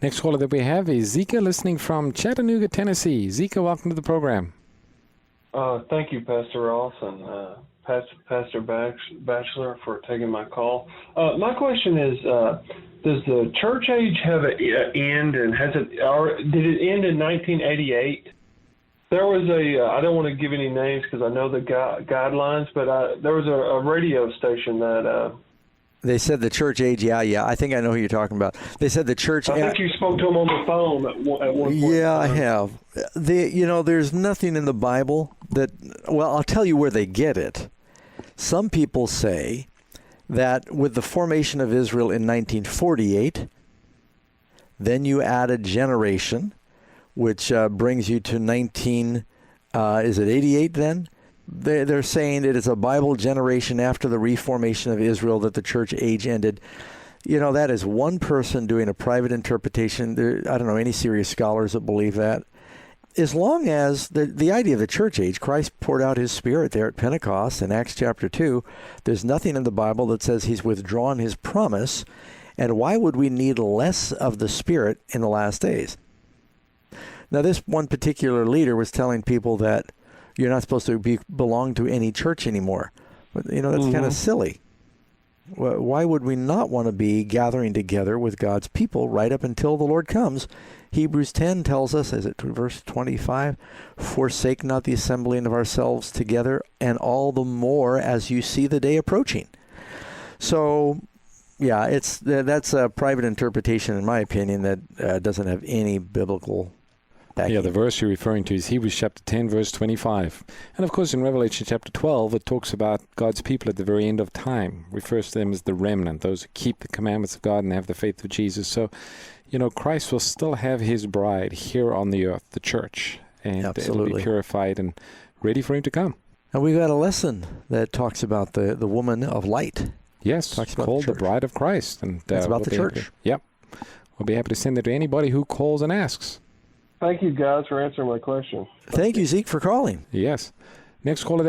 Next caller that we have is Zika, listening from Chattanooga, Tennessee. Zika, welcome to the program. Thank you, Pastor Ross and Pastor Batchelor, for taking my call. My question is, does the church age have an end, and did it end in 1988? There was I don't want to give any names because I know the guidelines, but there was a radio station that... They said the church age, yeah. I think I know who you're talking about. They said the church... I think you spoke to them on the phone at one point. Yeah, I have. There's nothing in the Bible that... Well, I'll tell you where they get it. Some people say that with the formation of Israel in 1948, then you add a generation, which brings you to 88 then? They're saying it is a Bible generation after the reformation of Israel that the church age ended. That is one person doing a private interpretation. I don't know any serious scholars that believe that. As long as the idea of the church age, Christ poured out his Spirit there at Pentecost in Acts chapter 2. There's nothing in the Bible that says he's withdrawn his promise. And why would we need less of the Spirit in the last days? Now, this one particular leader was telling people that you're not supposed to belong to any church anymore. But, that's kind of silly. Why would we not want to be gathering together with God's people right up until the Lord comes? Hebrews 10 tells us, is it verse 25, forsake not the assembling of ourselves together, and all the more as you see the day approaching. So, yeah, that's a private interpretation, in my opinion, that doesn't have any biblical backing. Yeah, the verse you're referring to is Hebrews chapter 10, verse 25. And of course, in Revelation chapter 12, it talks about God's people at the very end of time, refers to them as the remnant, those who keep the commandments of God and have the faith of Jesus. So, Christ will still have his bride here on the earth, the church, and it'll be purified and ready for him to come. And we've got a lesson that talks about the woman of light. Yes, called the bride of Christ. And it's about the church. Yep. We'll be happy to send it to anybody who calls and asks. Thank you, guys, for answering my question. Thank you, Zeke, for calling. Yes. Next caller.